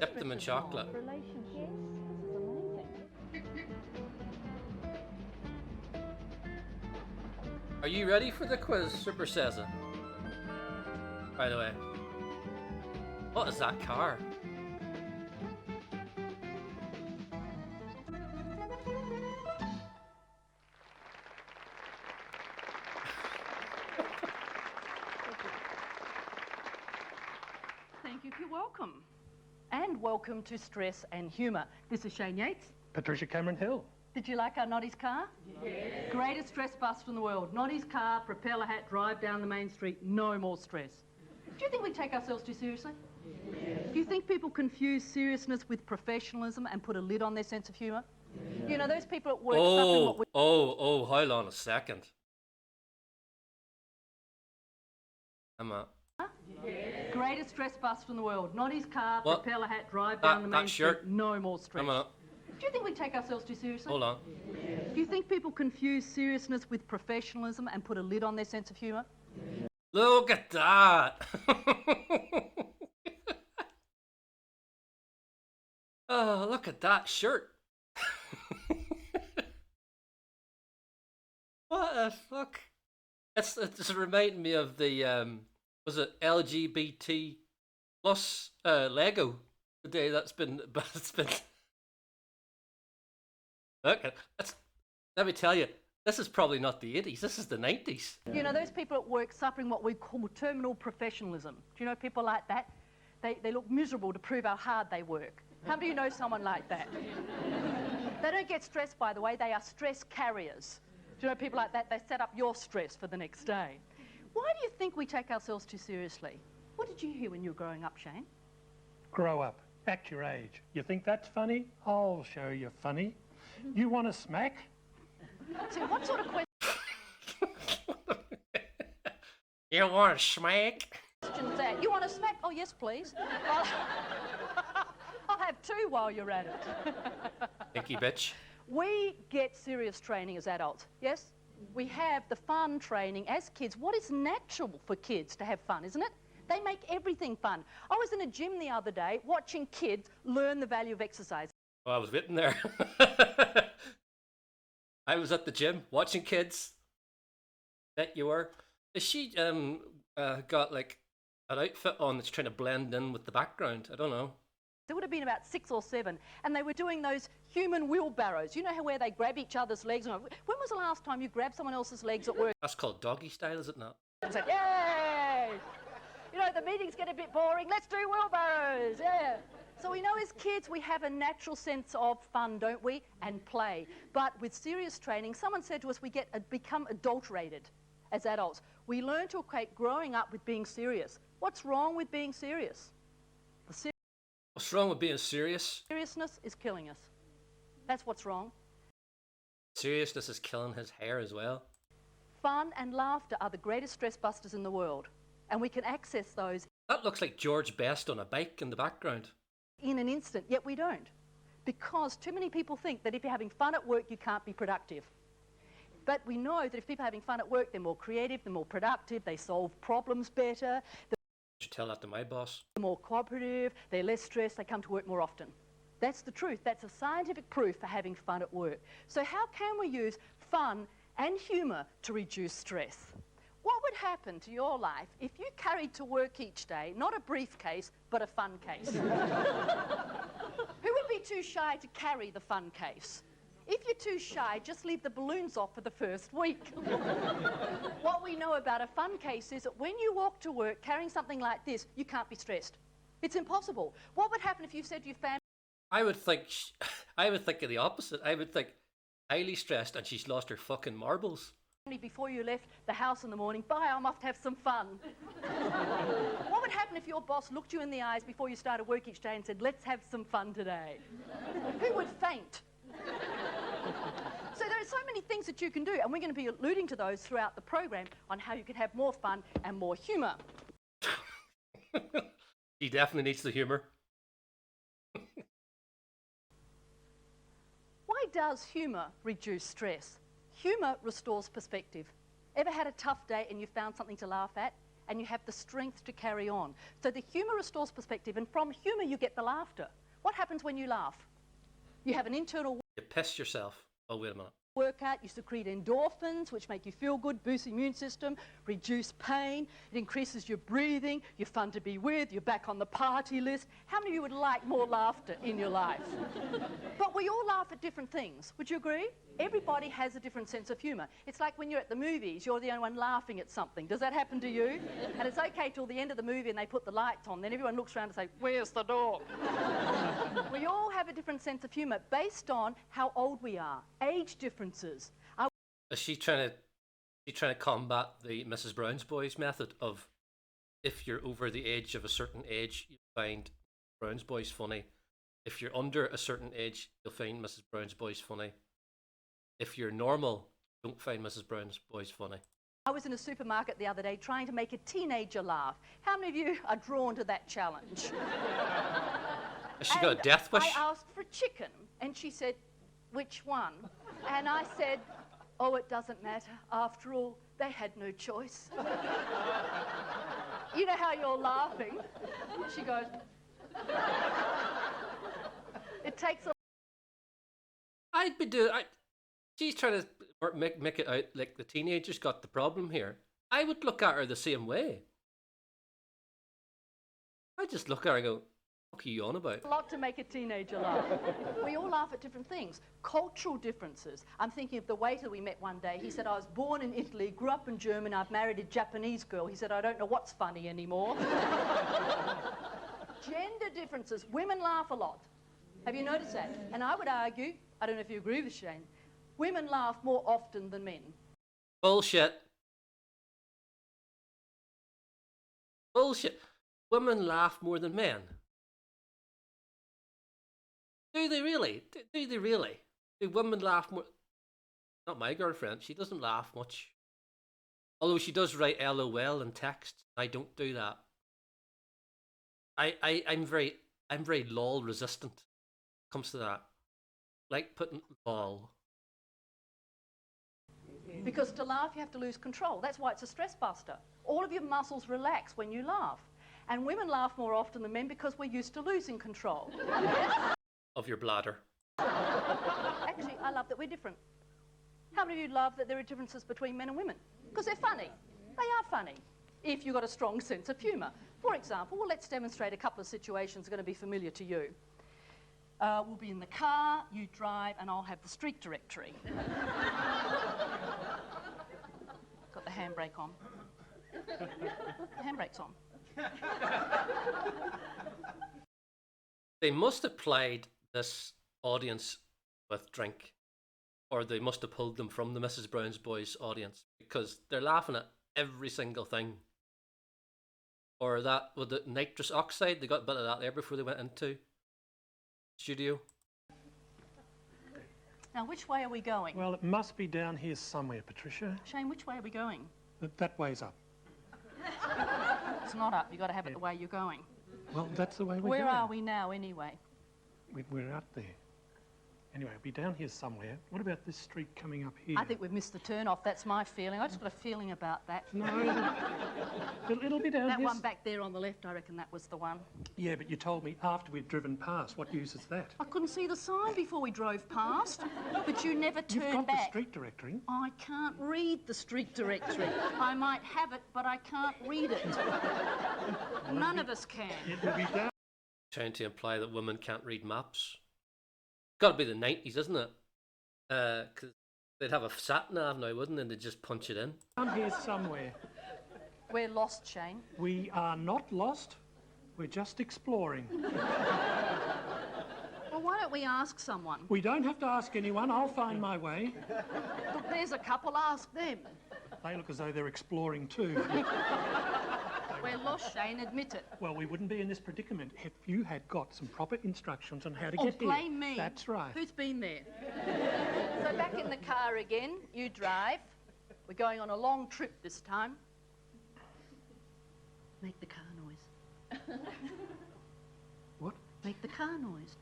Dip them in chocolate. Yes, this is amazing. Are you ready for the quiz, Super Ceza? By the way. What is that car? Thank you. You're welcome. And welcome to Stress and Humour. This is Shane Yates. Patricia Cameron Hill. Did you like our Noddy's car? Yes. Greatest stress buster in the world. Noddy's car, propeller hat, drive down the main street, no more stress. Do you think we take ourselves too seriously? Yes. Do you think people confuse seriousness with professionalism and put a lid on their sense of humour? Yes. You know, those people at work suffering what we... Hold on a second. Emma. Yes. Greatest stress buster in the world. Noddy's car, propeller hat, drive down the main street, no more stress. Do you think we take ourselves too seriously? Hold on. Do you think people confuse seriousness with professionalism and put a lid on their sense of humour? Look at that! Oh, look at that shirt! What the fuck? It's reminding me of the was it LGBT plus Lego today? That's been Look, let me tell you, this is probably not the 80s, this is the 90s. You know, those people at work suffering what we call terminal professionalism. Do you know people like that? They look miserable to prove how hard they work. How do you know someone like that? They don't get stressed, by the way, they are stress carriers. Do you know people like that? They set up your stress for the next day. Why do you think we take ourselves too seriously? What did you hear when you were growing up, Shane? Grow up. Act your age. You think that's funny? I'll show you funny. You want a smack? So what sort of You want a smack? question's that? You want a smack? Oh, yes, please. I'll have two while you're at it. Thank you, bitch. We get serious training as adults, yes? We have the fun training as kids. What is natural for kids to have fun, isn't it? They make everything fun. I was in a gym the other day watching kids learn the value of exercise. Oh, I was waiting there. I was at the gym watching kids. Bet you were. Is she got like an outfit on that's trying to blend in with the background? I don't know. There would have been about 6 or 7, and they were doing those human wheelbarrows. You know how where they grab each other's legs? When was the last time you grabbed someone else's legs at work? That's called doggy style, is it not? And said, yay! You know, the meetings get a bit boring. Let's do wheelbarrows, yeah. So we know as kids we have a natural sense of fun, don't we? And play. But with serious training, someone said to us we become adulterated as adults. We learn to equate growing up with being serious. What's wrong with being serious? What's wrong with being serious? Seriousness is killing us. That's what's wrong. Seriousness is killing his hair as well. Fun and laughter are the greatest stress busters in the world, and we can access those. That looks like George Best on a bike in the background. In an instant, yet we don't. Because too many people think that if you're having fun at work, you can't be productive. But we know that if people are having fun at work, they're more creative, they're more productive, they solve problems better. You should tell that to my boss. They're more cooperative, they're less stressed, they come to work more often. That's the truth. That's a scientific proof for having fun at work. So how can we use fun and humour to reduce stress? What would happen to your life if you carried to work each day, not a briefcase, but a fun case? Who would be too shy to carry the fun case? If you're too shy, just leave the balloons off for the first week. What we know about a fun case is that when you walk to work carrying something like this, you can't be stressed. It's impossible. What would happen if you said to your family... I would think of the opposite. I would think highly stressed and she's lost her fucking marbles. Before you left the house in the morning, bye, I'm off to have some fun. What would happen if your boss looked you in the eyes before you started work each day and said, let's have some fun today? Who would faint? So there are so many things that you can do, and we're going to be alluding to those throughout the program on how you can have more fun and more humour. He definitely needs the humour. Why does humour reduce stress? Humour restores perspective. Ever had a tough day and you found something to laugh at? and you have the strength to carry on. So the humour restores perspective, and from humour you get the laughter. What happens when you laugh? You have an internal You piss yourself. Oh, wait a minute. workout, you secrete endorphins, which make you feel good, boost the immune system, reduce pain, it increases your breathing, you're fun to be with, you're back on the party list. How many of you would like more laughter in your life? But we all laugh at different things. Would you agree? Everybody has a different sense of humour. It's like when you're at the movies, you're the only one laughing at something. Does that happen to you? And it's okay till the end of the movie and they put the lights on, then everyone looks around and say, where's the door? We all have a different sense of humour based on how old we are, age differences. Is she trying to combat the Mrs. Brown's Boys method of if you're over the age of a certain age, you find Brown's Boys funny. If you're under a certain age, you'll find Mrs. Brown's Boys funny. If you're normal, don't find Mrs. Brown's Boys funny. I was in a supermarket the other day trying to make a teenager laugh. How many of you are drawn to that challenge? Has she got a death wish? I asked for chicken, and she said, which one? And I said, oh, it doesn't matter. After all, they had no choice. You know how you're laughing? She goes, it takes a... I'd be doing... She's trying to make it out like the teenager's got the problem here. I would look at her the same way. I just look at her and go, what are you on about? A lot to make a teenager laugh. We all laugh at different things. Cultural differences. I'm thinking of the waiter we met one day. He said, I was born in Italy, grew up in Germany, I've married a Japanese girl. He said, I don't know what's funny anymore. Gender differences. Women laugh a lot. Have you noticed that? And I would argue, I don't know if you agree with Shane, women laugh more often than men. Bullshit. Bullshit. Women laugh more than men. Do they really? Do they really? Do women laugh more? Not my girlfriend. She doesn't laugh much. Although she does write LOL in text. I don't do that. I'm very lol resistant. Comes to that. Like putting lol. Because to laugh, you have to lose control. That's why it's a stress buster. All of your muscles relax when you laugh. And women laugh more often than men because we're used to losing control. Of your bladder. Actually, I love that we're different. How many of you love that there are differences between men and women? Because they're funny. They are funny, if you've got a strong sense of humour. For example, well, let's demonstrate a couple of situations that are going to be familiar to you. We'll be in the car, you drive, and I'll have the street directory. Got the handbrake on. The handbrake's on. They must have played this audience with drink, or they must have pulled them from the Mrs. Brown's Boys audience, because they're laughing at every single thing. Or that, with the nitrous oxide, they got a bit of that there before they went into studio. Now, which way are we going? Well, it must be down here somewhere, Patricia. Shane, which way are we going? That way's up. It's not up. You've got to have it the way you're going. Well, that's the way we're Where going. are we now, anyway? We're up there. Anyway, it'll be down here somewhere. What about this street coming up here? I think we've missed the turn off. That's my feeling. I just got a feeling about that. No, it'll be down That here. one back there on the left, I reckon that was the one. Yeah, but you told me after we'd driven past. What use is that? I couldn't see the sign before we drove past, but you never You've turned got the back. street directory. I can't read the street directory. I might have it, but I can't read it. None of us can. It'll be down. Trying to imply that women can't read maps. Got to be the 90s, isn't it? Because they'd have a sat nav now, wouldn't they? And they'd just punch it in. Down here somewhere. We're lost, Shane. We are not lost. We're just exploring. Well, why don't we ask someone? We don't have to ask anyone. I'll find my way. Look, there's a couple. Ask them. They look as though they're exploring too. We're lost, Shane. Admit it. Well, we wouldn't be in this predicament if you had got some proper instructions on how to Oh, get here. blame me. That's right. Who's been there? So back in the car again. You drive. We're going on a long trip this time. Make the car noise. What? Make the car noise.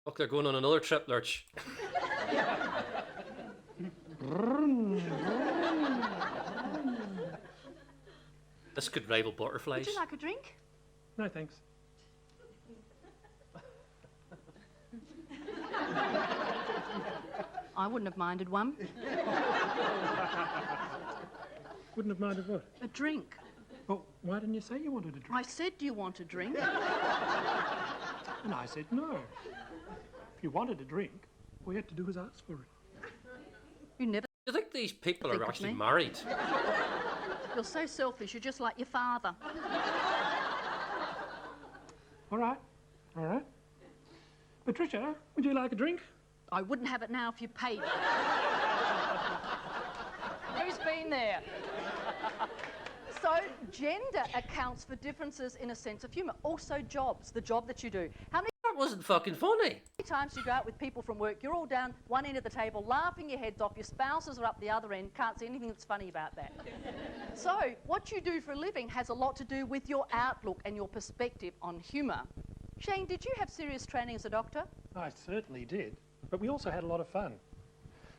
Look, they're going on another trip, Lurch. This could rival Would butterflies. you like a drink? No, thanks. I wouldn't have minded one. Wouldn't have minded what? A drink. Well, why didn't you say you wanted a drink? I said, do you want a drink? And I said no. If you wanted a drink, all you had to do was ask for it. You never. Do you think these people Think are of actually me. married? You're so selfish. You're just like your father. All right, all right. Patricia, would you like a drink? I wouldn't have it now if you paid. Who's been there? So, gender accounts for differences in a sense of humour. Also, jobs, the job that you do. How many That wasn't fucking funny. times you go out with people from work, you're all down one end of the table, laughing your heads off, your spouses are up the other end, can't see anything that's funny about that. So, what you do for a living has a lot to do with your outlook and your perspective on humour. Shane, did you have serious training as a doctor? I certainly did, but we also had a lot of fun.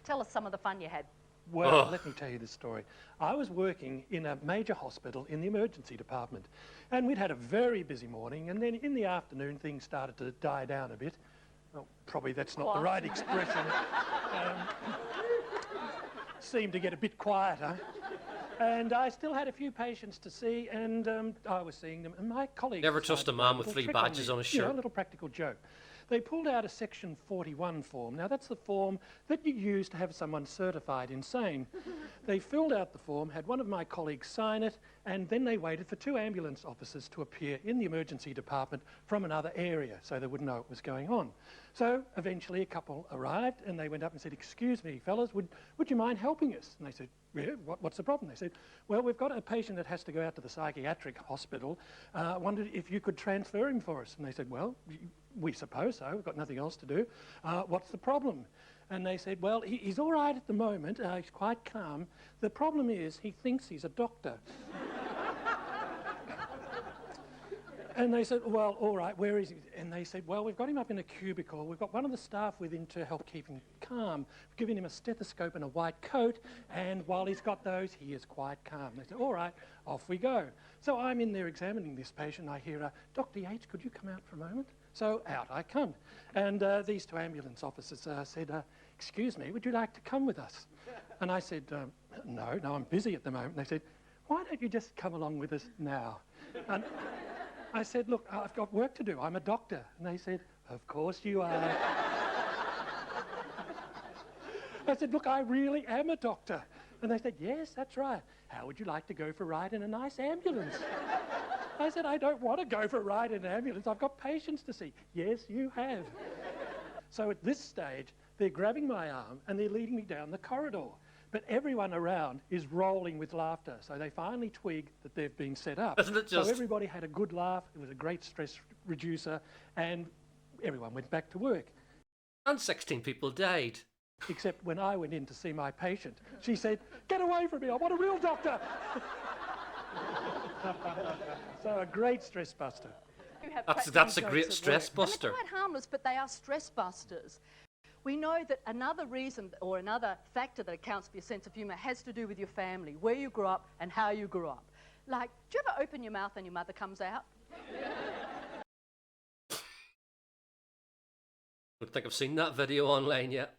Tell us some of the fun you had. Well, Oh. let me tell you this story. I was working in a major hospital in the emergency department, and we'd had a very busy morning, and then in the afternoon things started to die down a bit. Well, probably that's not the Quiet. right expression. Seemed to get a bit quieter. And I still had a few patients to see, and I was seeing them, and my colleagues... Never decided trust a to man play with little 3 trick badges me. on his You know, shirt. a little practical joke. They pulled out a Section 41 form. Now, that's the form that you use to have someone certified insane. They filled out the form, had one of my colleagues sign it, and then they waited for 2 ambulance officers to appear in the emergency department from another area so they wouldn't know what was going on. So eventually a couple arrived and they went up and said, "Excuse me, fellas, would you mind helping us?" And they said, "Yeah, what's the problem?" They said, "Well, we've got a patient that has to go out to the psychiatric hospital. Wondered if you could transfer him for us." And they said, "Well, we suppose so. We've got nothing else to do. What's the problem?" And they said, "Well, he's all right at the moment. He's quite calm. The problem is he thinks he's a doctor." And they said, "Well, all right, where is he?" And they said, "Well, we've got him up in a cubicle. We've got one of the staff with him to help keep him calm. We've given him a stethoscope and a white coat, and while he's got those, he is quite calm." They said, "All right, off we go." So I'm in there examining this patient. I hear, "Dr. Yates, could you come out for a moment?" So out I come. And these 2 ambulance officers said, "Excuse me, would you like to come with us?" And I said, no, I'm busy at the moment." And they said, "Why don't you just come along with us now?" And I said, "Look, I've got work to do. I'm a doctor." And they said, "Of course you are." I said, "Look, I really am a doctor." And they said, "Yes, that's right. How would you like to go for a ride in a nice ambulance?" I said, "I don't want to go for a ride in an ambulance. I've got patients to see." "Yes, you have." So at this stage, they're grabbing my arm and they're leading me down the corridor. But everyone around is rolling with laughter. So they finally twig that they've been set up. Isn't it So just- everybody had a good laugh. It was a great stress reducer. And everyone went back to work. And 16 people died. Except when I went in to see my patient, she said, "Get away from me, I want a real doctor." So a great stress buster. You have That's practical a great jokes at stress work. buster. And they're quite harmless, but they are stress busters. We know that another reason or another factor that accounts for your sense of humour has to do with your family, where you grew up and how you grew up. Like, do you ever open your mouth and your mother comes out? Don't think I've seen that video online yet.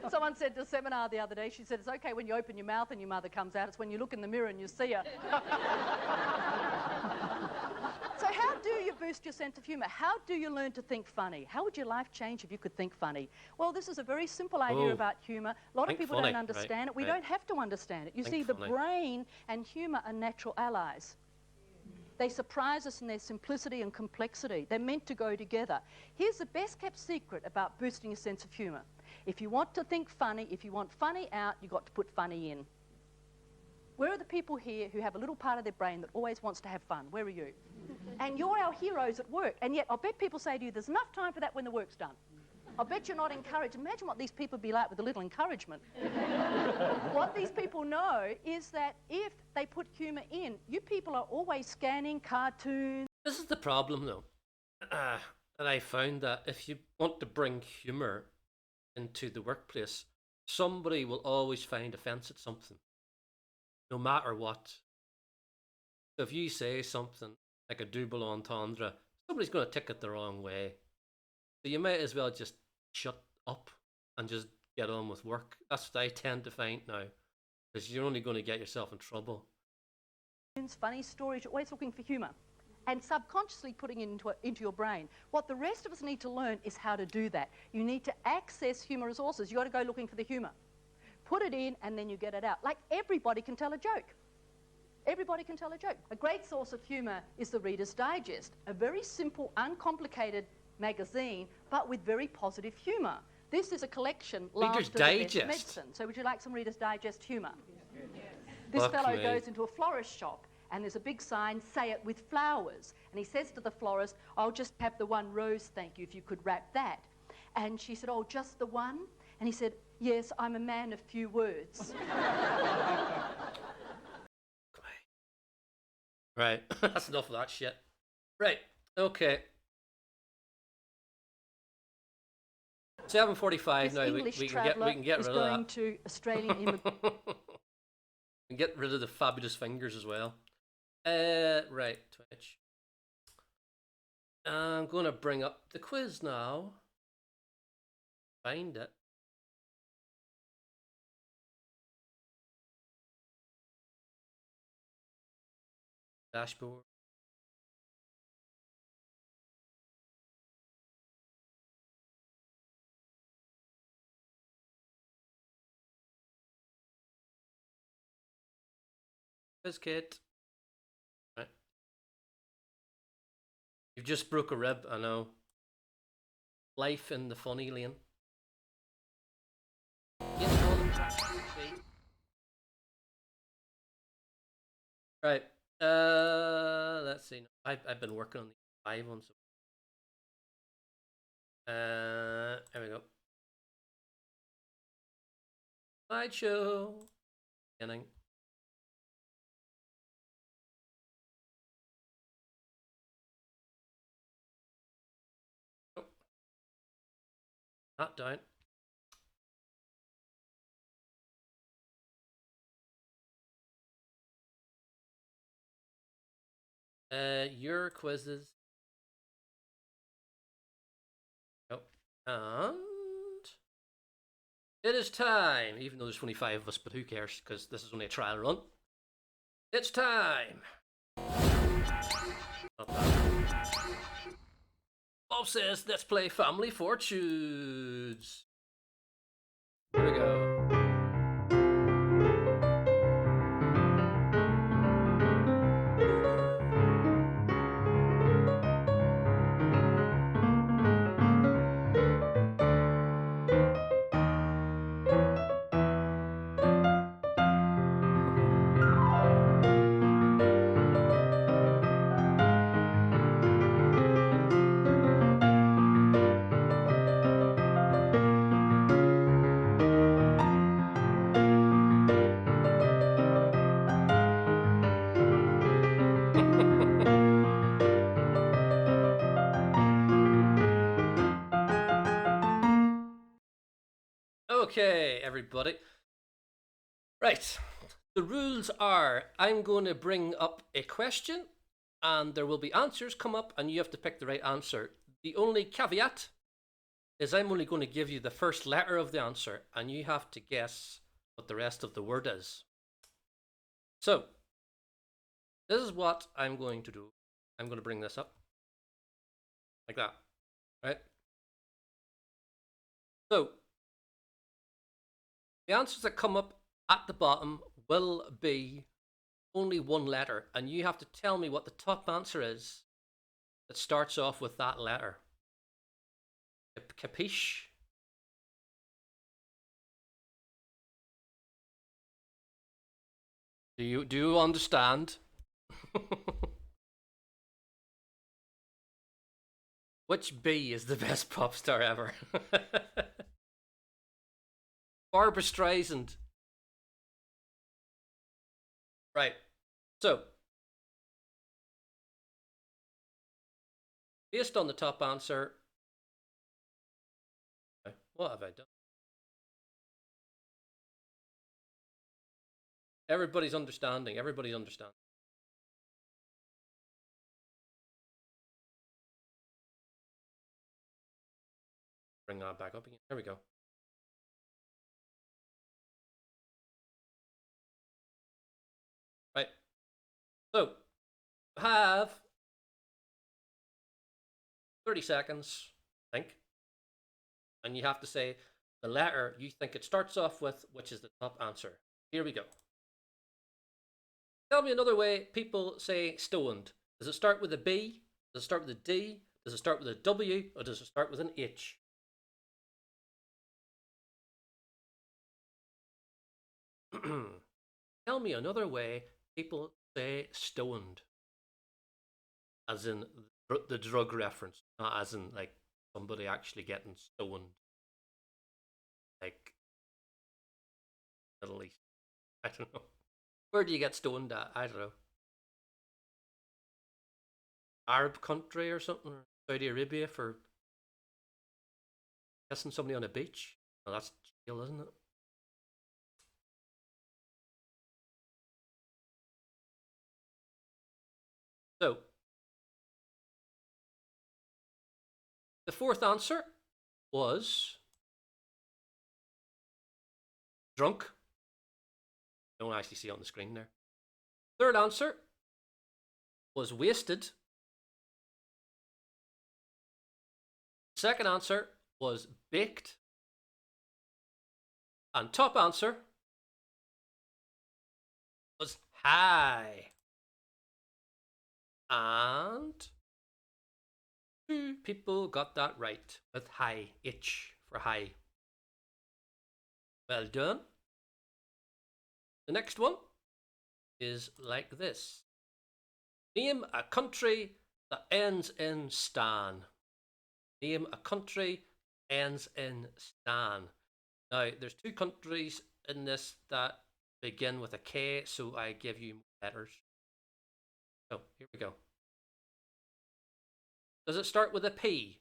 Someone said to a seminar the other day, she said, "It's okay when you open your mouth and your mother comes out. It's when you look in the mirror and you see her." So how do you boost your sense of humour? How do you learn to think funny? How would your life change if you could think funny? Well, this is a very simple idea Oh. about humour. A lot of Think people funny, don't right, understand it. We right. don't have to understand it. You Think see, the funny. brain and humour are natural allies. They surprise us in their simplicity and complexity. They're meant to go together. Here's the best kept secret about boosting your sense of humour. If you want to think funny, if you want funny out, you've got to put funny in. Where are the people here who have a little part of their brain that always wants to have fun? Where are you? And you're our heroes at work. And yet, I bet people say to you, "There's enough time for that when the work's done." I bet you're not encouraged. Imagine what these people would be like with a little encouragement. What these people know is that if they put humour in, you people are always scanning cartoons. This is the problem, though. That I found that if you want to bring humour into the workplace, somebody will always find offence at something, no matter what. So if you say something like a double entendre, somebody's going to take it the wrong way. So you might as well just shut up and just get on with work. That's what I tend to find now, because you're only going to get yourself in trouble. Funny stories, you're always looking for humour and subconsciously putting it into your brain. What the rest of us need to learn is how to do that. You need to access humour resources. You've got to go looking for the humour. Put it in and then you get it out. Like everybody can tell a joke. Everybody can tell a joke. A great source of humour is the Reader's Digest, a very simple, uncomplicated magazine, but with very positive humour. This is a collection, Reader's Laughter, the Best Digest. Medicine. So would you like some Reader's Digest humour? This Fuck fellow me. goes into a florist shop and there's a big sign, "Say it with flowers." And he says to the florist, "I'll just have the one rose, thank you, if you could wrap that." And she said, "Oh, just the one?" And he said, "Yes, I'm a man of few words." Right, that's enough of that shit. Right, okay. 7:45 This now. English We traveller can get is rid of going that. to Australian immigrant. And get rid of the fabulous fingers as well. Right, Twitch. I'm going to bring up the quiz now. Find it. Dashboard. Quiz kit. Right. You've just broke a rib, I know. Life in the funny lane. Right. Let's see. I've been working on the 5 ones. There we go. Slideshow. Beginning. Oh. Not down. Your quizzes. Oh. And it is time, even though there's 25 of us, but who cares, because this is only a trial run. It's time. Not bad. Bob says, let's play Family Fortunes. Here we go. Okay, everybody. Right. The rules are I'm going to bring up a question and there will be answers come up and you have to pick the right answer. The only caveat is I'm only going to give you the first letter of the answer and you have to guess what the rest of the word is. So, this is what I'm going to do. I'm going to bring this up. Like that. Right? So, the answers that come up at the bottom will be only one letter, and you have to tell me what the top answer is that starts off with that letter. Capiche? Do you understand? Which bee is the best pop star ever? Barbara Streisand. Right. So, based on the top answer, what have I done? Everybody's understanding. Everybody's understanding. bring that back up again. There we go. Right. So, have 30 seconds, I think. And you have to say the letter you think it starts off with, which is the top answer. Here we go. Tell me another way people say stoned. Does it start with a B? Does it start with a D? Does it start with a W? Or does it start with an H? Tell me another way people say stoned. As in the drug reference, not as in like somebody actually getting stoned. Like Middle East. I don't know. Where do you get stoned at? I don't know. Arab country or something? Or Saudi Arabia for kissing somebody on a beach? Well, that's jail, isn't it? So, the fourth answer was drunk. Don't actually see it on the screen there. Third answer was wasted. Second answer was baked. And top answer was high. And 2 people got that right with high, H for high. Well done. The next one is like this. Name a country that ends in stan. Name a country ends in stan. Now, there's 2 countries in this that begin with a K, so I give you letters. So, here we go. Does it start with a P?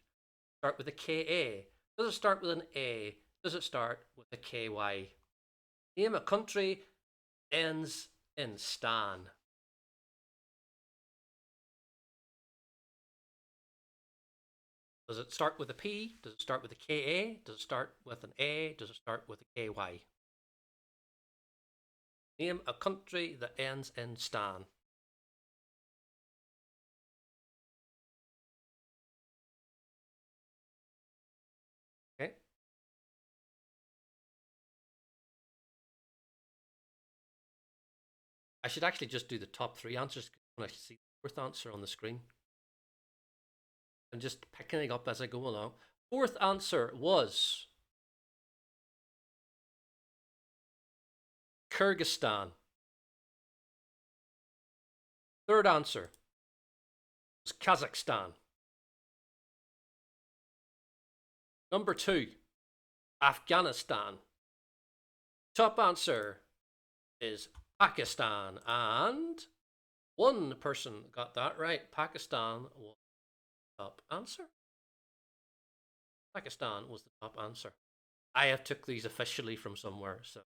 Start with a KA? Does it start with an A? Does it start with a KY? Name a country ends in stan. Does it start with a P? Does it start with a KA? Does it start with an A? Does it start with a KY? Name a country that ends in stan. Okay. I should actually just do the top 3 answers when I see the 4th answer on the screen. I'm just picking it up as I go along. 4th answer was Kyrgyzstan. 3rd answer was Kazakhstan. Number 2, Afghanistan. Top answer is Pakistan, and 1 person got that right. Pakistan was the top answer. Pakistan was the top answer. I have took these officially from somewhere, so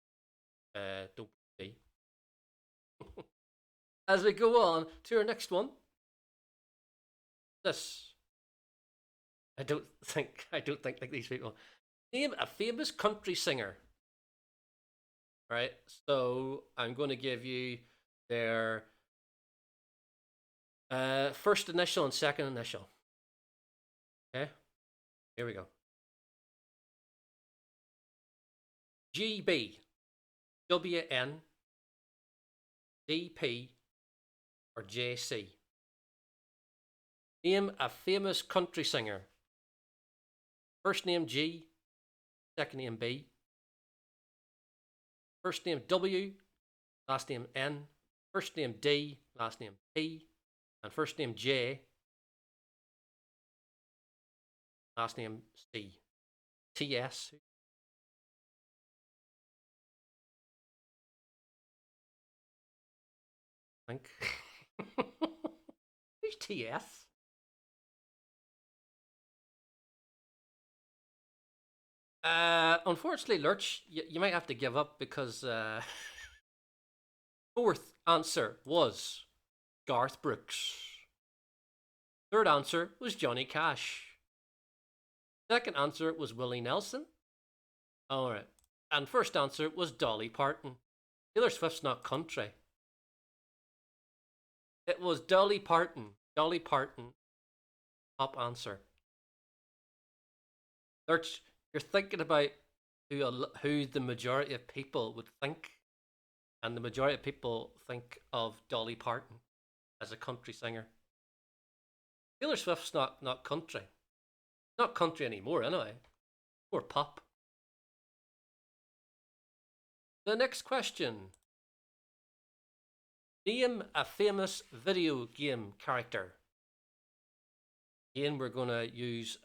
don't be. As we go on to our next one, this I don't think like these people. Name a famous country singer. Right, so I'm going to give you their first initial and second initial. Okay, here we go. GB, WN, DP, or JC. Name a famous country singer. First name G, second name B. First name W, last name N, first name D, last name P, and first name J, last name C. TS. I think. Who's TS? Unfortunately, Lurch, you might have to give up because 4th answer was Garth Brooks. 3rd answer was Johnny Cash. Second answer was Willie Nelson. All right. And first answer was Dolly Parton. Taylor Swift's not country. It was Dolly Parton. Dolly Parton. Top answer. Lurch, you're thinking about who the majority of people would think. And the majority of people think of Dolly Parton as a country singer. Taylor Swift's not country. Not country anymore, anyway. More pop. The next question. Name a famous video game character. Again, we're going to use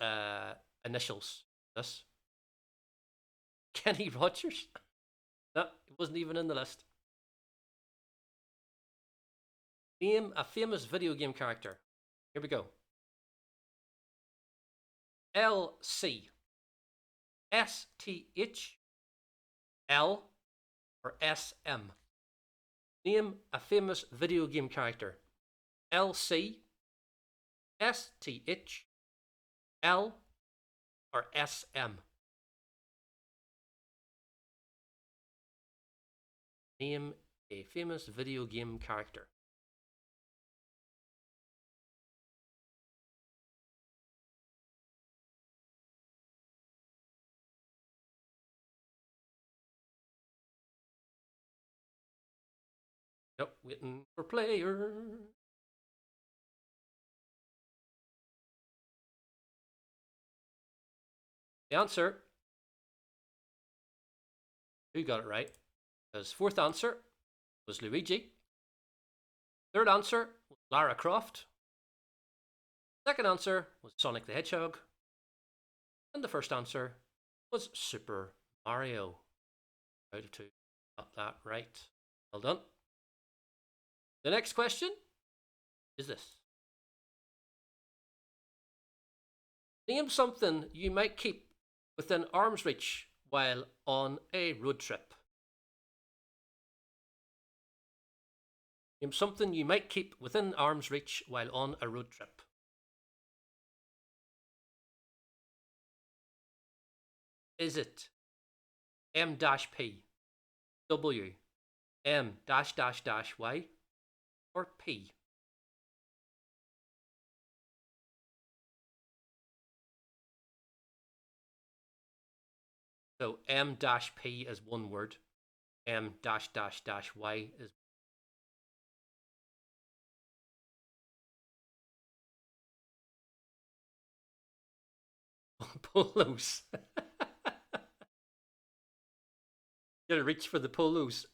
initials. This. Kenny Rogers. No, it wasn't even in the list. Name a famous video game character. Here we go. LC. STH. L. Or SM. Name a famous video game character. LC. STH. L. Or SM. Name a famous video game character. Yep, waiting for player. The answer. Who got it right? His fourth answer was Luigi. Third answer was Lara Croft. Second answer was Sonic the Hedgehog. And the first answer was Super Mario. Out of 2. Got that right. Well done. The next question is this. Name something you might keep within arm's reach while on a road trip. Name something you might keep within arm's reach while on a road trip. Is it M-P, W, M-Y, or P? So M-P is one word. M-Y is polos. Gotta reach for the polos.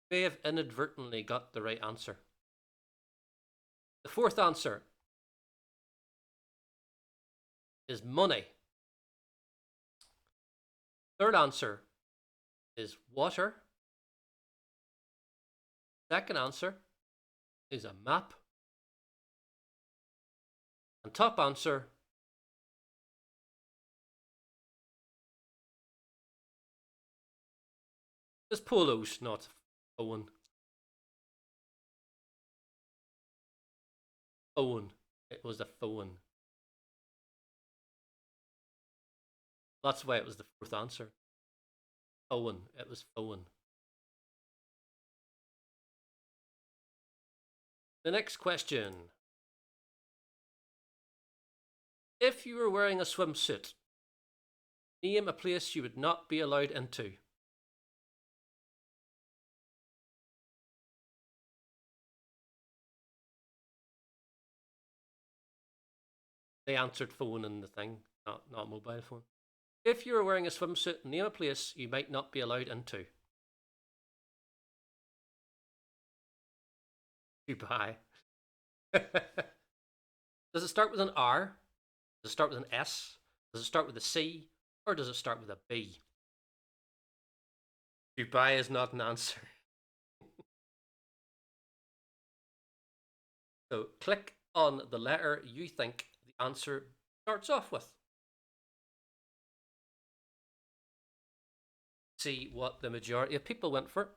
May have inadvertently got the right answer. The fourth answer is money. Third answer is water. Second answer is a map. And top answer is polos, not Owen. Owen. It was a phone. That's why it was the fourth answer. Owen. It was phone. The next question. If you were wearing a swimsuit, name a place you would not be allowed into. They answered phone in the thing, not mobile phone. If you were wearing a swimsuit, name a place you might not be allowed into. Dubai. Does it start with an R? Does it start with an S? Does it start with a C? Or does it start with a B? Dubai is not an answer. So click on the letter you think the answer starts off with. See what the majority of people went for.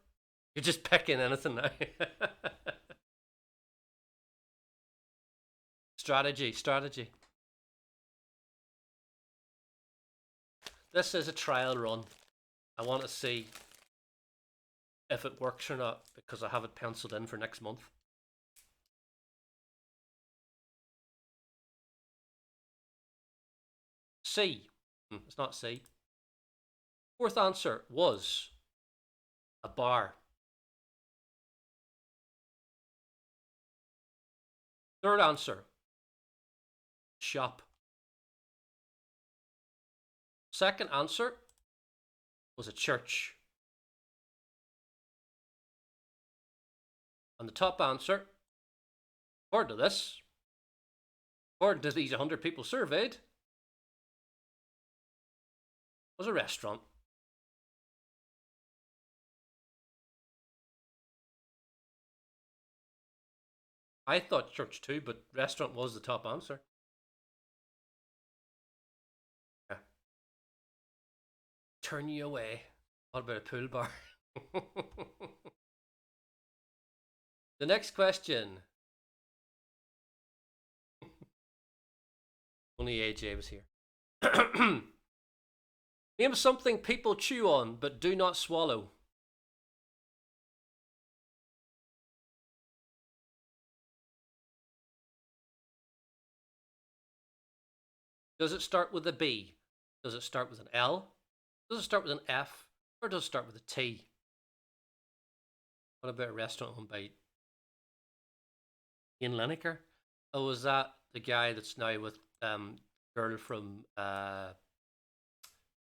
You're just picking anything now. Strategy. This is a trial run. I want to see if it works or not because I have it penciled in for next month. C. It's not C. Fourth answer was a bar. Third answer, shop. Second answer was a church. And the top answer, according to this, according to these 100 people surveyed, was a restaurant. I thought church too, but restaurant was the top answer. Yeah. Turn you away. What about a pool bar? The next question. Only AJ was here. Name something people chew on but do not swallow. Does it start with a B? Does it start with an L? Does it start with an F? Or does it start with a T? What about a restaurant owned by Ian Lineker? Oh, is that the guy that's now with girl from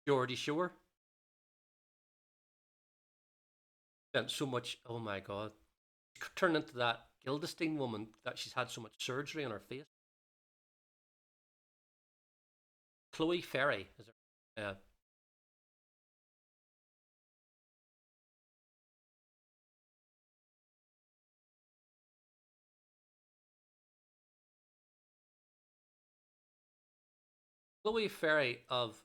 Geordie Shore? Spent so much, oh my god. Turned into that Gildenstein woman that she's had so much surgery on her face. Chloe Ferry is her. Yeah. Chloe Ferry of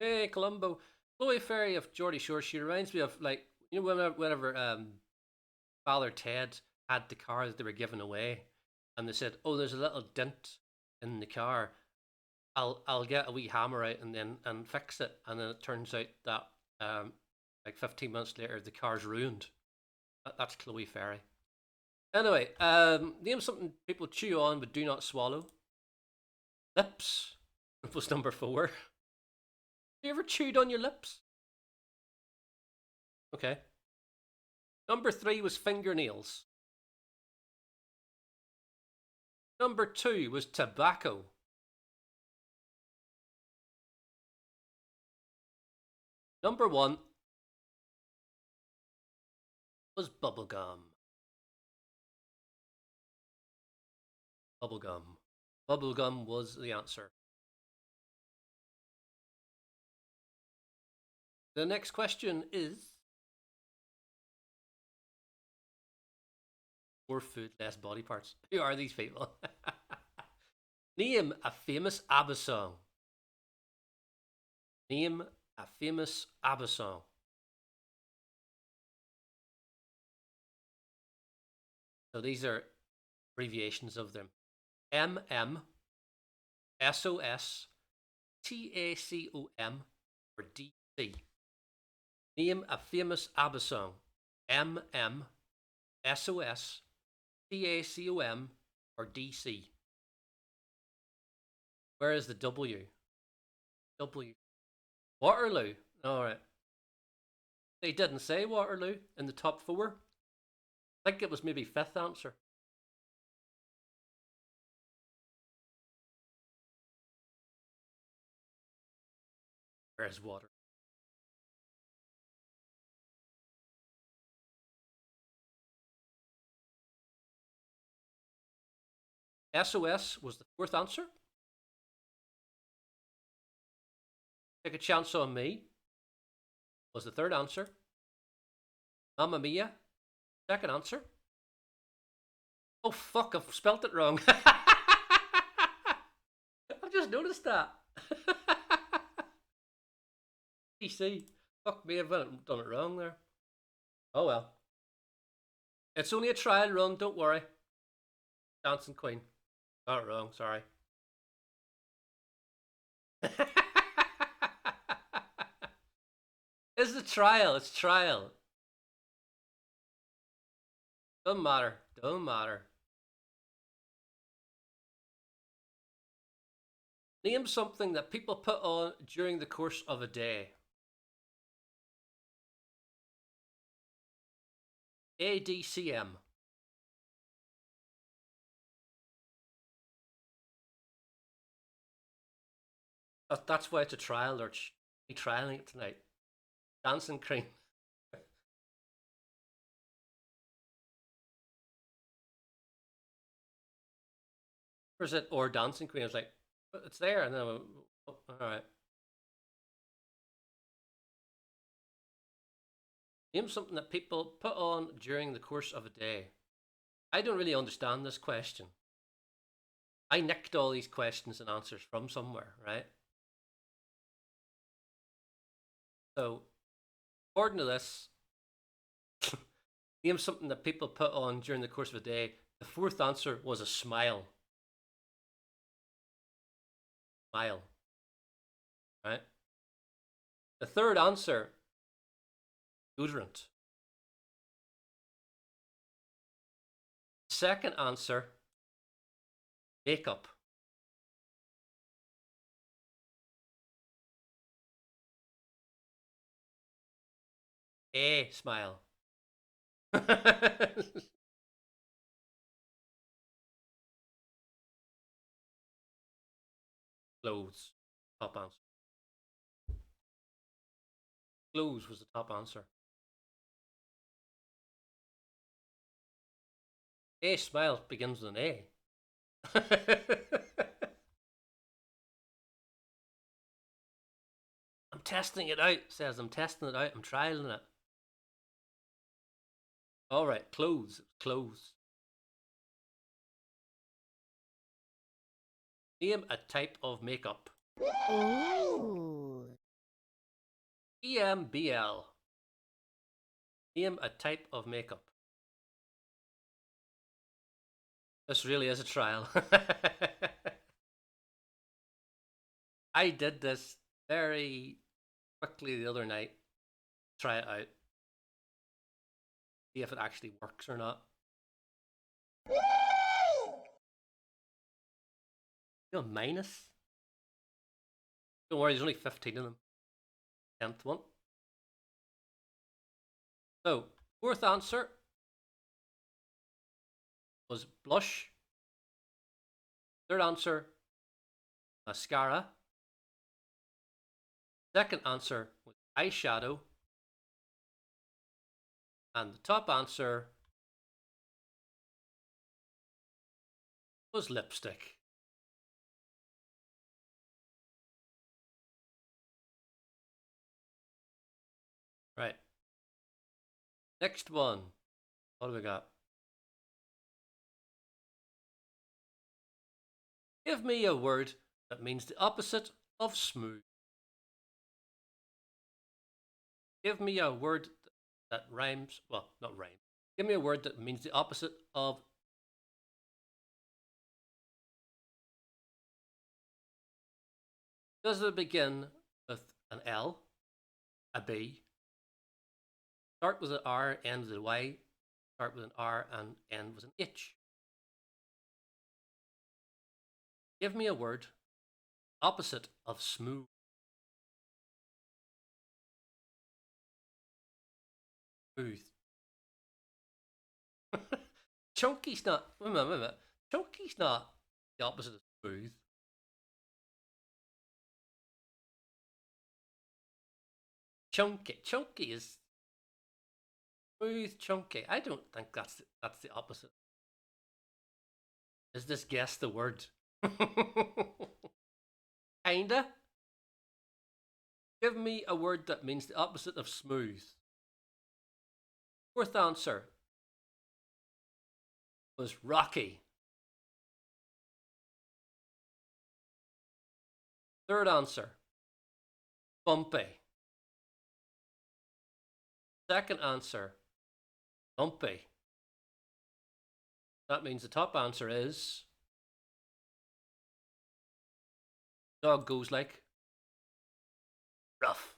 hey Columbo. Chloe Ferry of Geordie Shore. She reminds me of, like, you know, whenever Father Ted had the car that they were giving away, and they said, "Oh, there's a little dent in the car. I'll get a wee hammer out and fix it." And then it turns out that like 15 minutes later the car's ruined. That's Chloe Ferry. Anyway, name something people chew on but do not swallow. Lips was number 4. You ever chewed on your lips? Okay. Number 3 was fingernails. Number 2 was tobacco. Number 1 was bubblegum. Bubblegum. Bubblegum was the answer. The next question is more food, less body parts. Who are these people? Name a famous ABBA song. Name a famous ABBA song. So these are abbreviations of them. MM, SOS, TACOM, or DC. Name a famous ABBA song. MM, SOS, TACOM, or DC. Where is the W? W. Waterloo. Alright. They didn't say Waterloo in the top 4. I think it was maybe 5th answer. Where's water? SOS was the 4th answer. Take a Chance on Me was the 3rd answer. Mamma Mia, 2nd answer. Oh fuck, I've spelt it wrong. I've just noticed that. DC. Fuck me, I've done it wrong there. Oh well. It's only a trial run, don't worry. Dancing Queen. Got it wrong, sorry. It's a trial, it's trial. Don't matter, don't matter. Name something that people put on during the course of a day. ADCM. That's why it's a trial, Lurch. We're trialing it tonight. Dancing Cream. Or is it or Dancing Queen? I was like, it's there, and then I went, oh, alright. Name something that people put on during the course of a day. I don't really understand this question. I nicked all these questions and answers from somewhere, right? So, according to this, name something that people put on during the course of a day. The fourth answer was a smile. Smile. Right? The third answer, deodorant. Second answer, makeup. A smile. Clothes. Top answer. Clothes was the top answer. A smile begins with an A. I'm testing it out, says I'm testing it out, I'm trialing it. Alright, clothes. Clothes. Name a type of makeup. Ooh. EMBL. Name a type of makeup. This really is a trial. I did this very quickly the other night. Try it out. See if it actually works or not. You know, minus? Don't worry, there's only 15 of them. 10th one. So, fourth answer was blush. Third answer, mascara. Second answer was eyeshadow. And the top answer was lipstick. Right. Next one. What do we got? Give me a word that means the opposite of smooth. Give me a word that rhymes. Well, not rhyme. Give me a word that means the opposite of. Does it begin with an L, a B, start with an R, end with a Y, start with an R, and end with an H? Give me a word opposite of smooth. Smooth. Chunky's not. Wait a minute, wait a minute. Chunky's not the opposite of smooth. Chunky is smooth. Chunky. I don't think that's the opposite. Is this guess the word? Kinda. Give me a word that means the opposite of smooth. Fourth answer was rocky. Third answer, bumpy. Second answer, lumpy. That means the top answer is dog goes like rough.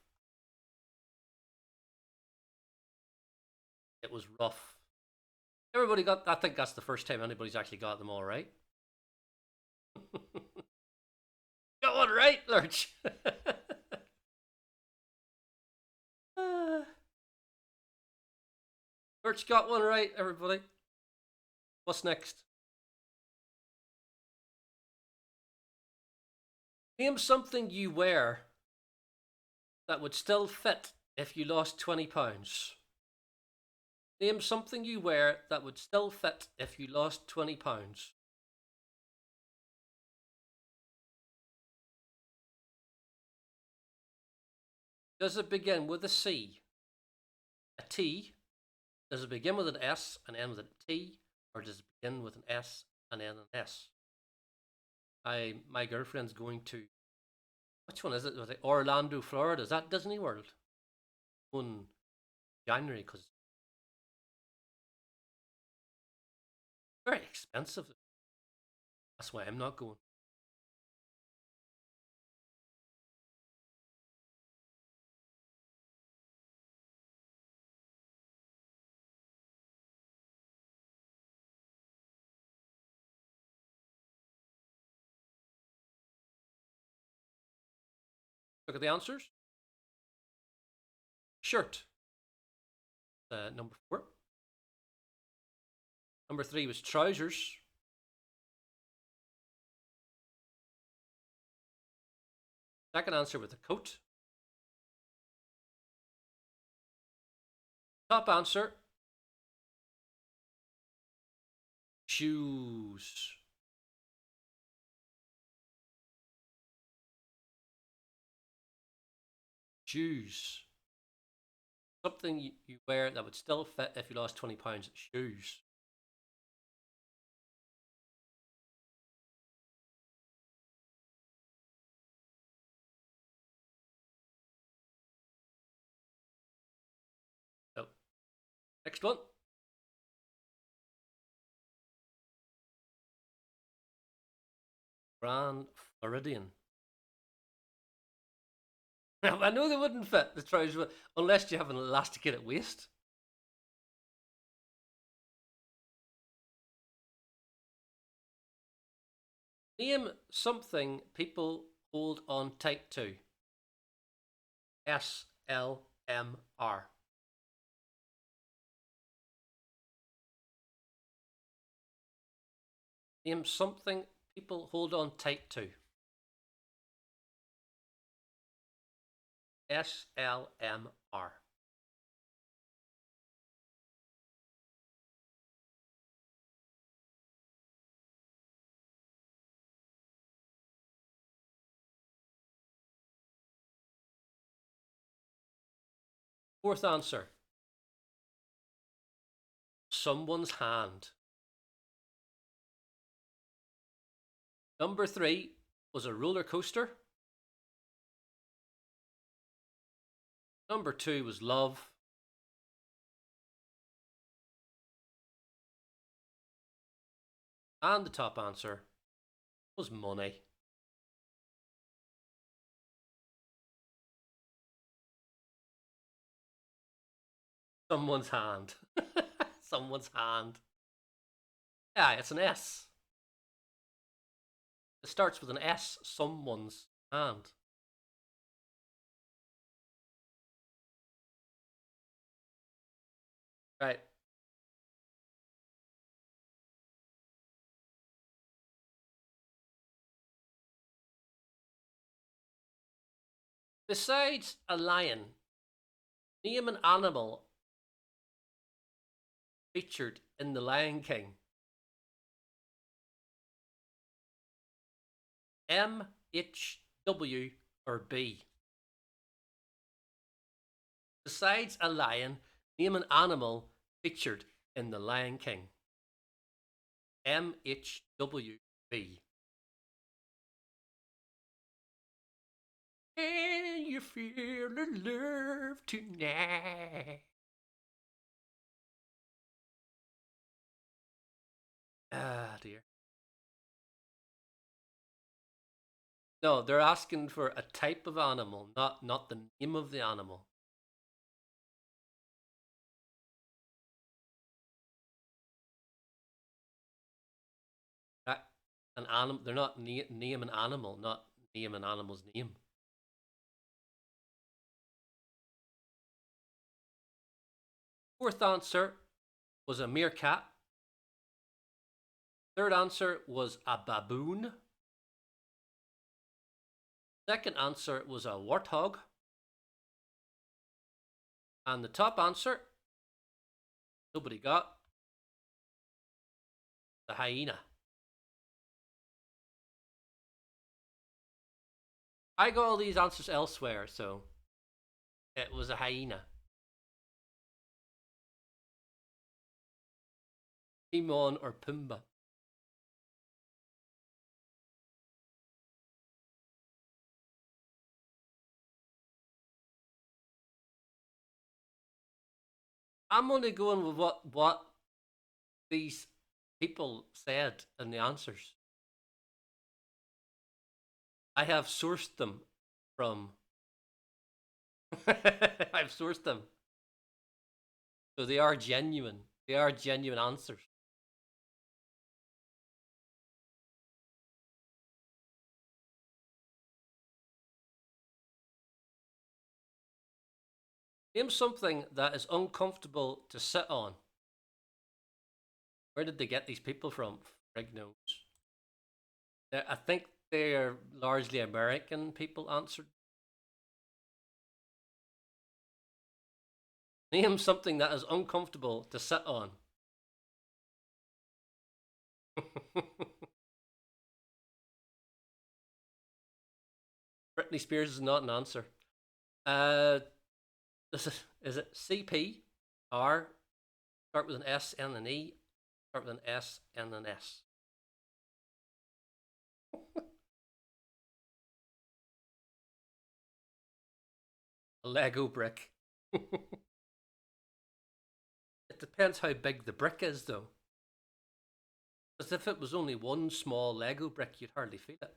It was rough. Everybody got, I think that's the first time anybody's actually got them all right. Got one right, Lurch. Lurch got one right, everybody. What's next? Name something you wear that would still fit if you lost 20 pounds. Name something you wear that would still fit if you lost 20 pounds. Does it begin with a C, a T? Does it begin with an S and end with a T? Or does it begin with an S and end with an S? My girlfriend's going to, which one is it? Was it Orlando, Florida? Is that Disney World? On January, because very expensive. That's why I'm not going. Look at the answers. Shirt. Number 4. Number 3 was trousers. Second answer was a coat. Top answer, shoes. Shoes. Something you wear that would still fit if you lost 20 pounds. Shoes. So, next one. Grand Floridian. I know they wouldn't fit the trousers unless you have an elasticated waist. Name something people hold on tight to. SLMR. Name something people hold on tight to. SLMR. Fourth answer. Someone's hand. Number 3 was a roller coaster. Number 2 was love. And the top answer was money. Someone's hand. Someone's hand. Yeah, it's an S. It starts with an S. Someone's hand. Right. Besides a lion, name an animal featured in The Lion King. M, H, W, or B? Besides a lion, name an animal featured in The Lion King. M, H, W, B. Can you feel the love tonight? Ah, dear. No, they're asking for a type of animal, not the name of the animal. An animal. They're not name an animal, not name an animal's name. Fourth answer was a meerkat. Third answer was a baboon. Second answer was a warthog. And the top answer, nobody got, the hyena. I got all these answers elsewhere, so it was a hyena. Timon or Pumbaa. I'm only going with what these people said in the answers. I have sourced them from. I've sourced them. So they are genuine. They are genuine answers. Name something that is uncomfortable to sit on. Where did they get these people from? Frig knows. I think they're largely American people answered. Name something that is uncomfortable to sit on. Britney Spears is not an answer. Is it CP? R? Start with an S and an E. Start with an S and an S. A Lego brick. It depends how big the brick is, though. Because if it was only one small Lego brick, you'd hardly feel it.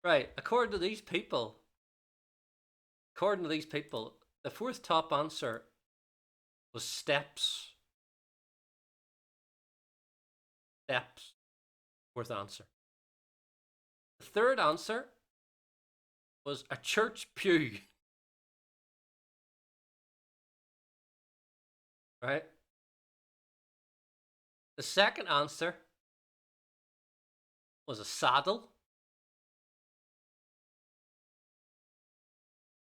Right, according to these people, the fourth top answer was steps. Steps. Fourth answer. The third answer was a church pew. Right? The second answer was a saddle.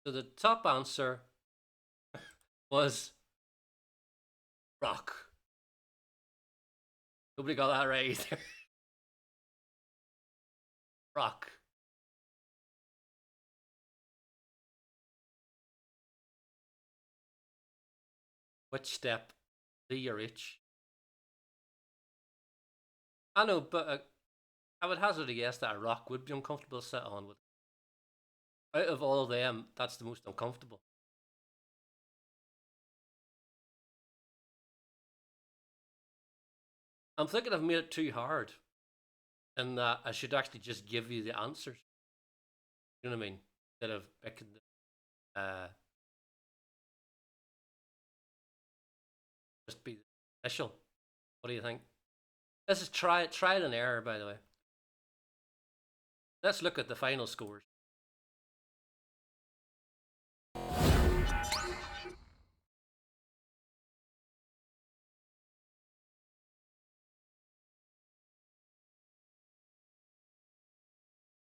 So the top answer was rock. Nobody got that right either. Rock. Which step? D or H? I know, but I would hazard a guess that a rock would be uncomfortable to sit on. With out of all of them, that's the most uncomfortable. I'm thinking I've made it too hard, and that I should actually just give you the answers. You know what I mean? Instead of picking just be the initial. What do you think? This is trial and error, by the way. Let's look at the final scores.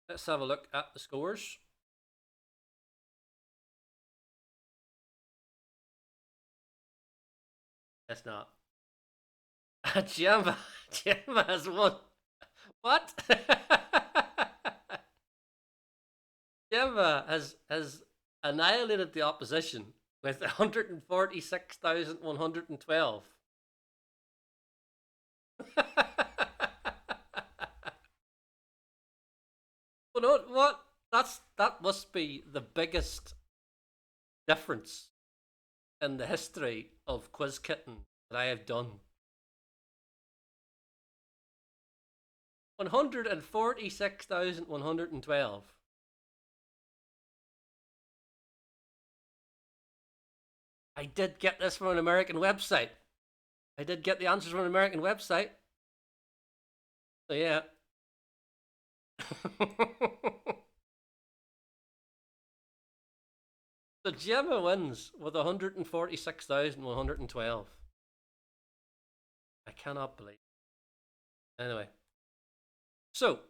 Let's have a look at the scores. It's not. Gemma has won. What? Gemma has annihilated the opposition with 146,112. Well, no, what? That must be the biggest difference in the history of quiz kitten that I have done. 146,112. I did get this from an American website. I did get the answers from an American website. So yeah. So Gemma wins with 146,112. I cannot believe. Anyway. So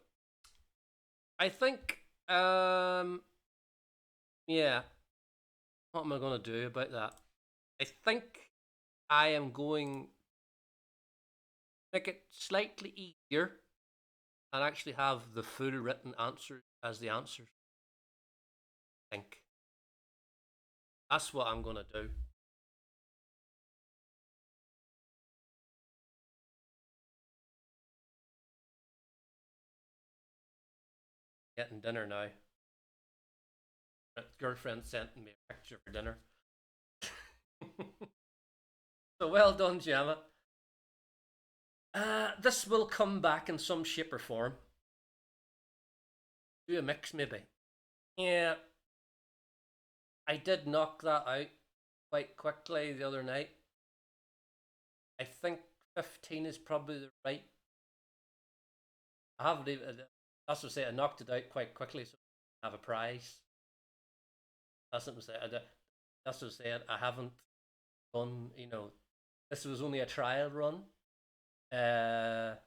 I think yeah. What am I gonna do about that? I think I am going to make it slightly easier and actually have the full written answers as the answers. I think. That's what I'm going to do. Getting dinner now. My girlfriend sent me a picture for dinner. So well done, Gemma. This will come back in some shape or form. Do a mix, maybe. Yeah. I did knock that out quite quickly the other night. I think 15 is probably the right. I haven't even. That's what I say. I knocked it out quite quickly, so I have a prize. That's what I'm saying. That's what I'm saying. I haven't done. You know, this was only a trial run. If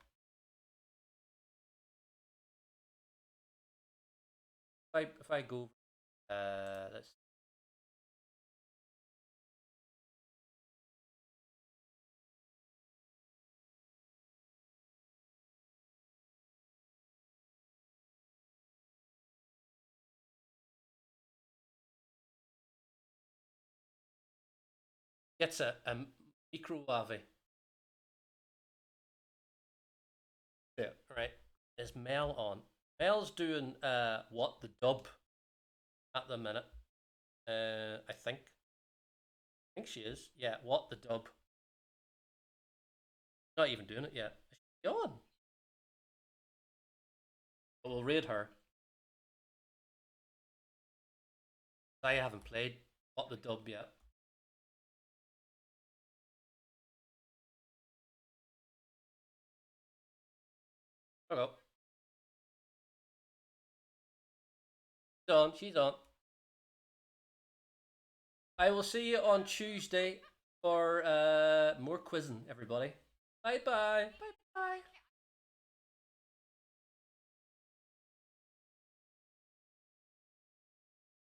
I go, let's. Gets a microwave. Yeah, right. Is Mel on? Mel's doing what the dub at the minute. I think. I think she is. Yeah, what the dub. Not even doing it yet. Is she on? But we'll raid her. I haven't played what the dub yet. Hello. She's on. She's on. I will see you on Tuesday for more quizzing, everybody. Bye bye. Bye bye.